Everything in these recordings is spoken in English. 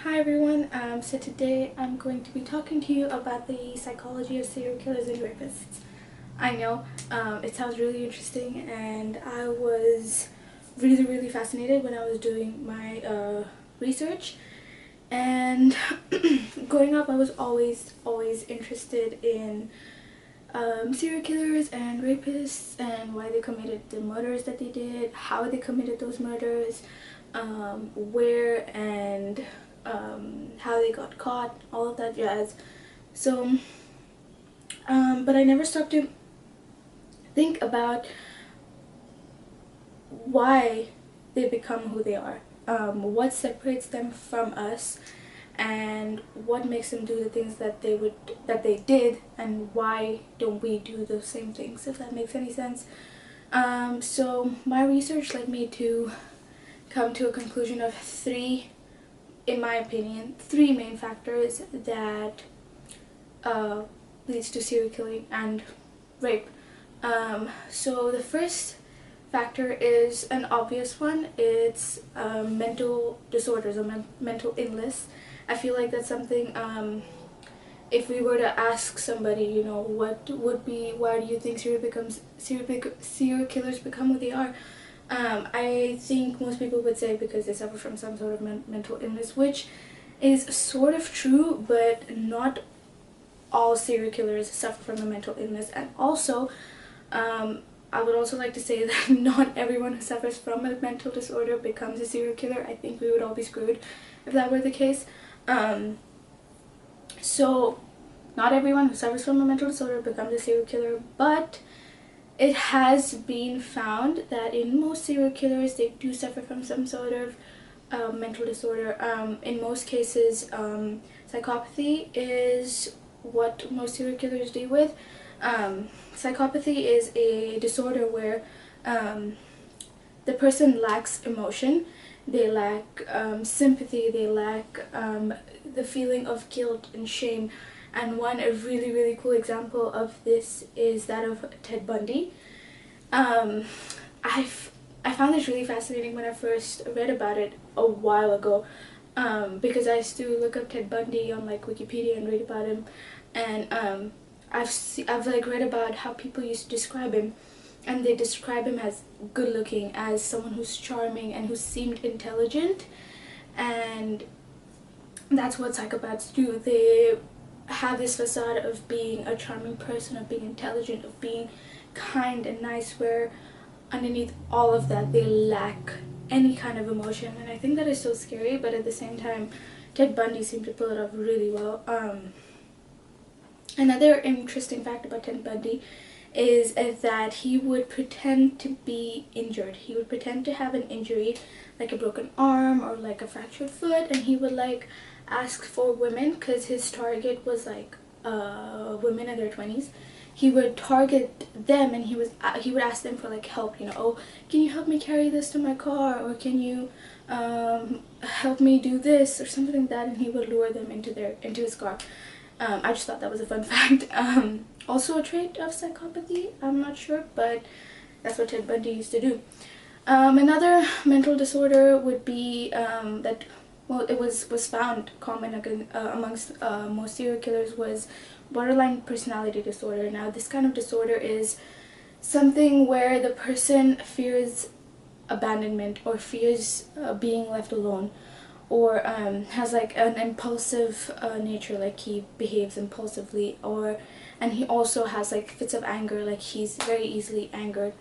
Hi everyone, so today I'm going to be talking to you about the psychology of serial killers and rapists. I know, it sounds really interesting, and I was really fascinated when I was doing my research. And growing up, I was always interested in serial killers and rapists and why they committed the murders that they did, how they committed those murders, where and how they got caught, all of that jazz. So, but I never stopped to think about why they become who they are, what separates them from us, and what makes them do the things that they did, and why don't we do those same things, if that makes any sense. So my research led me to come to a conclusion of three, in my opinion, three main factors that leads to serial killing and rape. So the first factor is an obvious one. It's mental disorders or mental illness. I feel like that's something, if we were to ask somebody, you know, what would be, why do you think serial killers become who they are? I think most people would say because they suffer from some sort of mental illness, which is sort of true, but not all serial killers suffer from a mental illness. And also, I would also like to say that not everyone who suffers from a mental disorder becomes a serial killer. I think we would all be screwed if that were the case. So not everyone who suffers from a mental disorder becomes a serial killer, but it has been found that in most serial killers, they do suffer from some sort of mental disorder. In most cases, psychopathy is what most serial killers deal with. Psychopathy is a disorder where the person lacks emotion, they lack sympathy, they lack the feeling of guilt and shame. And a really cool example of this is that of Ted Bundy. I found this really fascinating when I first read about it a while ago, because I used to look up Ted Bundy on like Wikipedia and read about him, and I've like read about how people used to describe him, and they describe him as good looking, as someone who's charming and who seemed intelligent, and that's what psychopaths do. They have this facade of being a charming person, of being intelligent, of being kind and nice, where underneath all of that they lack any kind of emotion. And I think that is so scary, but at the same time Ted Bundy seemed to pull it off really well. Another interesting fact about Ted Bundy is that he would pretend to be injured. He would pretend to have an injury, like a broken arm or like a fractured foot, and he would like ask for women, because his target was like women in their 20s. He would target them, and he would ask them for like help, you know, oh, can you help me carry this to my car, or can you help me do this, or something like that, and he would lure them into his car. I just thought that was a fun fact. Also a trait of psychopathy, I'm not sure, but that's what Ted Bundy used to do. Another mental disorder would be that, well, it was found common amongst most serial killers, was borderline personality disorder. Now, this kind of disorder is something where the person fears abandonment, or fears being left alone, or has like an impulsive nature, like he behaves impulsively, and he also has like fits of anger, like he's very easily angered.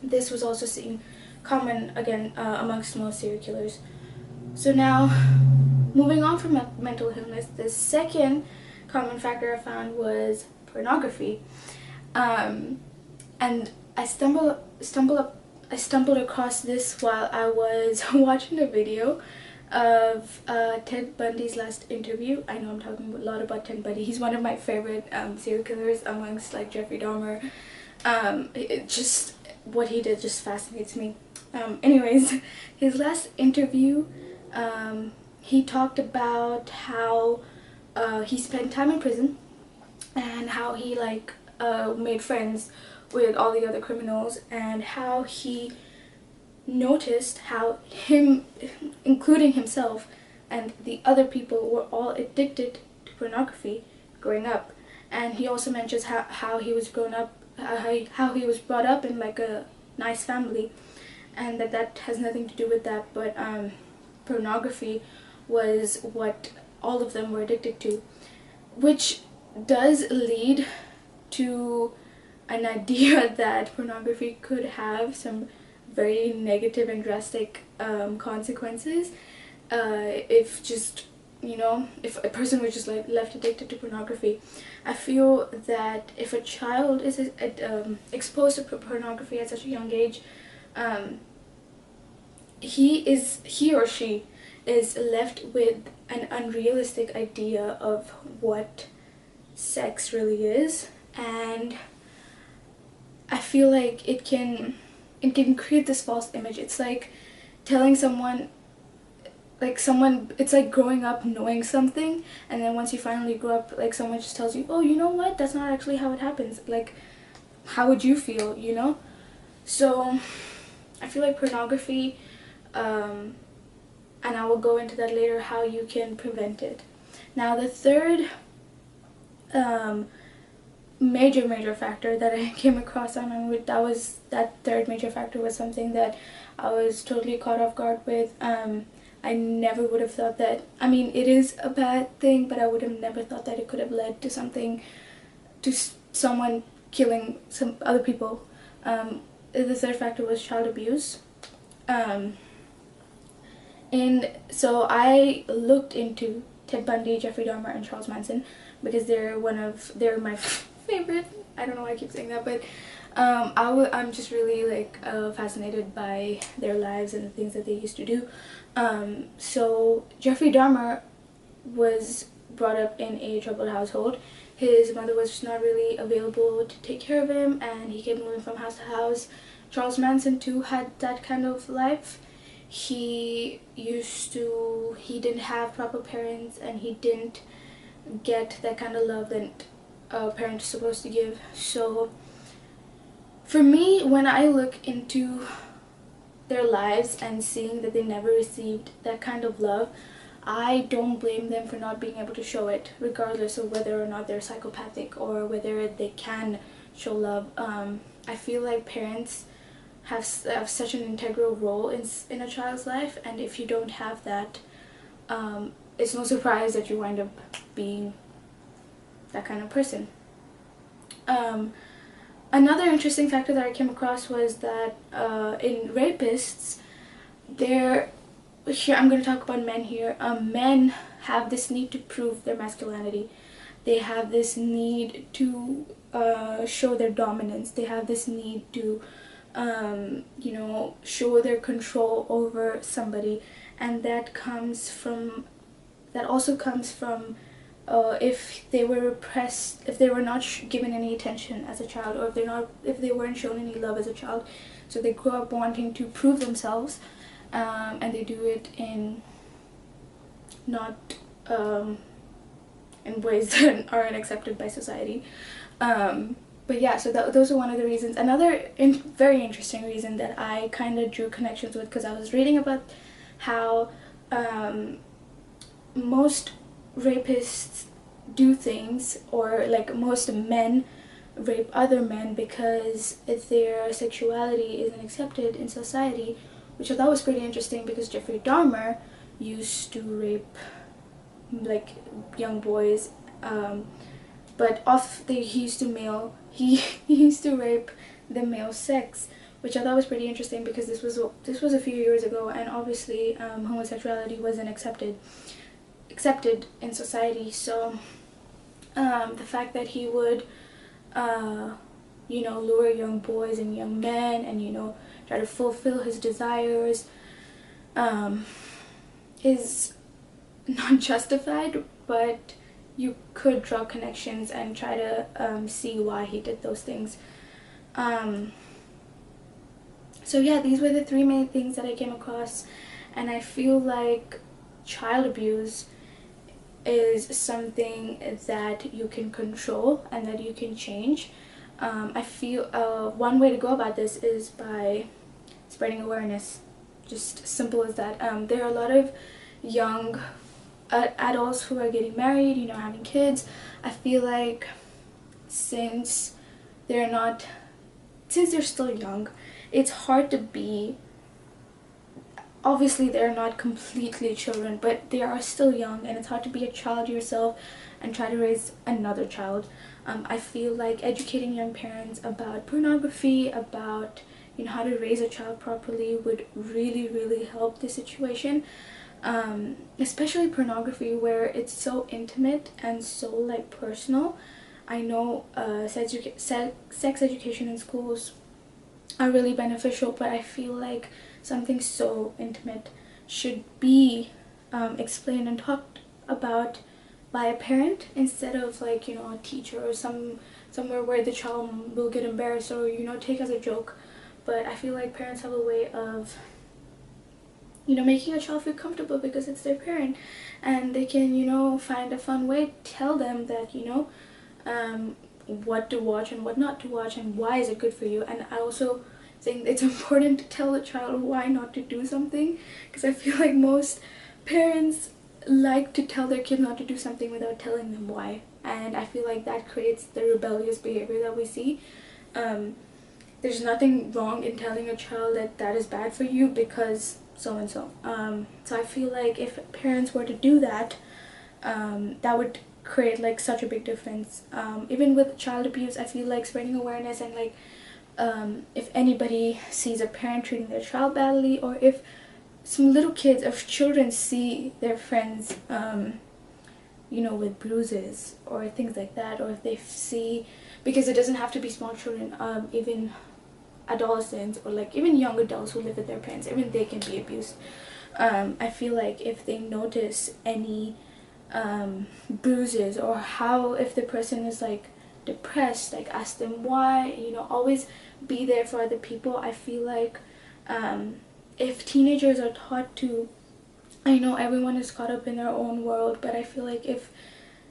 This was also seen common again amongst most serial killers. So now, moving on from mental illness, the second common factor I found was pornography, and I stumbled across this while I was watching a video of Ted Bundy's last interview. I know I'm talking a lot about Ted Bundy. He's one of my favorite serial killers amongst like Jeffrey Dahmer. Just what he did just fascinates me. Anyways, his last interview, he talked about how he spent time in prison, and how he like made friends with all the other criminals, and how he noticed how him including himself and the other people, were all addicted to pornography growing up. And he also mentions how he was grown up, how he was brought up in like a nice family, and that has nothing to do with that, but pornography was what all of them were addicted to, which does lead to an idea that pornography could have some very negative and drastic consequences if just, you know, if a person was just like left addicted to pornography. I feel that if a child is exposed to pornography at such a young age, he or she is left with an unrealistic idea of what sex really is, and I feel like it can create this false image. It's like telling someone, it's like growing up knowing something, and then once you finally grow up, like someone just tells you, oh, you know what, that's not actually how it happens. Like, how would you feel, you know? So I feel like pornography, and I will go into that later, how you can prevent it. Now the third major factor that I came across on, and that third major factor was something that I was totally caught off guard with. I never would have thought that, I mean, it is a bad thing, but I would have never thought that it could have led to someone killing some other people. The third factor was child abuse. And so I looked into Ted Bundy, Jeffrey Dahmer, and Charles Manson because they're my favorite. I don't know why I keep saying that, but I'm just really like fascinated by their lives and the things that they used to do. So Jeffrey Dahmer was brought up in a troubled household. His mother was just not really available to take care of him, and he kept moving from house to house. Charles Manson too had that kind of life. He didn't have proper parents, and he didn't get that kind of love that a parent is supposed to give. So for me, when I look into their lives and seeing that they never received that kind of love, I don't blame them for not being able to show it, regardless of whether or not they're psychopathic or whether they can show love. I feel like parents have such an integral role in a child's life, and if you don't have that, it's no surprise that you wind up being that kind of person. Another interesting factor that I came across was that in rapists, here I'm going to talk about men here. Men have this need to prove their masculinity. They have this need to show their dominance. They have this need to show their control over somebody, and that also comes from if they were repressed, if they were not given any attention as a child, or if they weren't shown any love as a child, so they grow up wanting to prove themselves, and they do it in ways that aren't accepted by society. But yeah, so those are one of the reasons. Another very interesting reason that I kind of drew connections with, because I was reading about how most rapists do things, or like most men rape other men because their sexuality isn't accepted in society, which I thought was pretty interesting, because Jeffrey Dahmer used to rape like young boys, but he used to rape the male sex, which I thought was pretty interesting, because this was a few years ago, and obviously homosexuality wasn't accepted in society. So the fact that he would lure young boys and young men and try to fulfill his desires is not justified, but you could draw connections and try to see why he did those things. So yeah, these were the three main things that I came across, and I feel like child abuse is something that you can control and that you can change. I feel one way to go about this is by spreading awareness. just simple as that. There are a lot of young adults who are getting married, you know, having kids. I feel like since they're still young, it's hard to be, obviously they're not completely children, but they are still young, and it's hard to be a child yourself and try to raise another child. I feel like educating young parents about pornography, about, you know, how to raise a child properly would really help the situation. Especially pornography, where it's so intimate and so like personal. I know sex education in schools are really beneficial, but I feel like something so intimate should be explained and talked about by a parent instead of, like, you know, a teacher or somewhere where the child will get embarrassed or, you know, take as a joke. But I feel like parents have a way of, you know, making a child feel comfortable because it's their parent, and they can, you know, find a fun way to tell them that, you know, what to watch and what not to watch and why is it good for you. And I also think it's important to tell the child why not to do something, because I feel like most parents like to tell their kid not to do something without telling them why, and I feel like that creates the rebellious behavior that we see. There's nothing wrong in telling a child that that is bad for you because so and so. So I feel like if parents were to do that, that would create like such a big difference. Even with child abuse, I feel like spreading awareness and like if anybody sees a parent treating their child badly, or if some little kids, if children see their friends you know, with bruises or things like that, or if they see, because it doesn't have to be small children, even adolescents or like even young adults who live with their parents, even they can be abused. I feel like if they notice any bruises, or how, if the person is like depressed, like ask them why, you know, always be there for other people. I feel like if teenagers are taught to, I know everyone is caught up in their own world, but I feel like if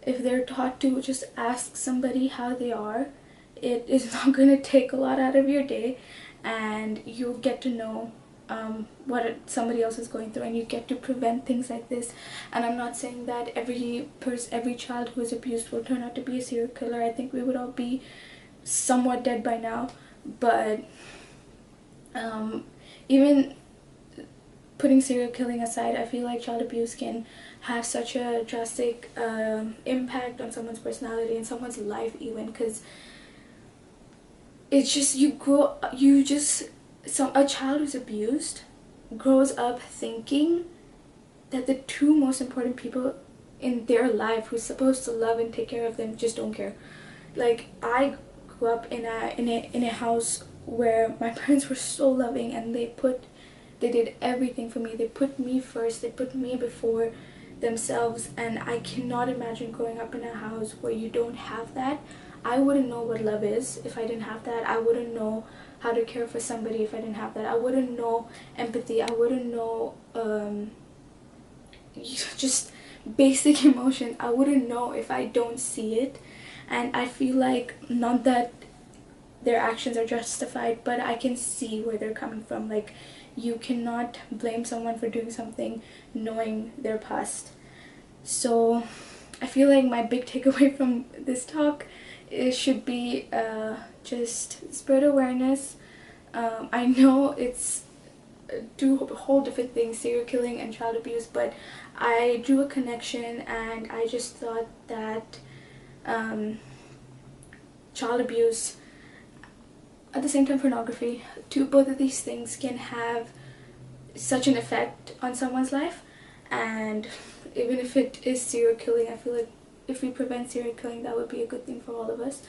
they're taught to just ask somebody how they are, it is not going to take a lot out of your day, and you'll get to know somebody else is going through, and you get to prevent things like this. And I'm not saying that every child who is abused will turn out to be a serial killer. I think we would all be somewhat dead by now, but even putting serial killing aside, I feel like child abuse can have such a drastic impact on someone's personality and someone's life, even, because it's just, a child who's abused grows up thinking that the two most important people in their life who's supposed to love and take care of them just don't care. Like, I grew up in a house where my parents were so loving, and they did everything for me. They put me first, they put me before themselves, and I cannot imagine growing up in a house where you don't have that. I wouldn't know what love is if I didn't have that. I wouldn't know how to care for somebody if I didn't have that. I wouldn't know empathy. I wouldn't know just basic emotions. I wouldn't know if I don't see it. And I feel like, not that their actions are justified, but I can see where they're coming from. Like, you cannot blame someone for doing something knowing their past. So I feel like my big takeaway from this talk should be just spread awareness. I know it's two whole different things, serial killing and child abuse, but I drew a connection, and I just thought that child abuse, at the same time pornography, both of these things can have such an effect on someone's life. And even if it is serial killing, I feel like if we prevent serial killing, that would be a good thing for all of us.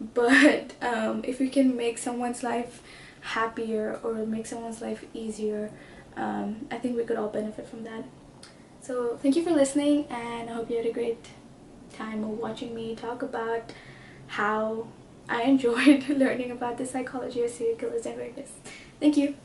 But if we can make someone's life happier or make someone's life easier, I think we could all benefit from that. So thank you for listening, and I hope you had a great time watching me talk about how I enjoyed learning about the psychology of serial killers and rapists. Thank you.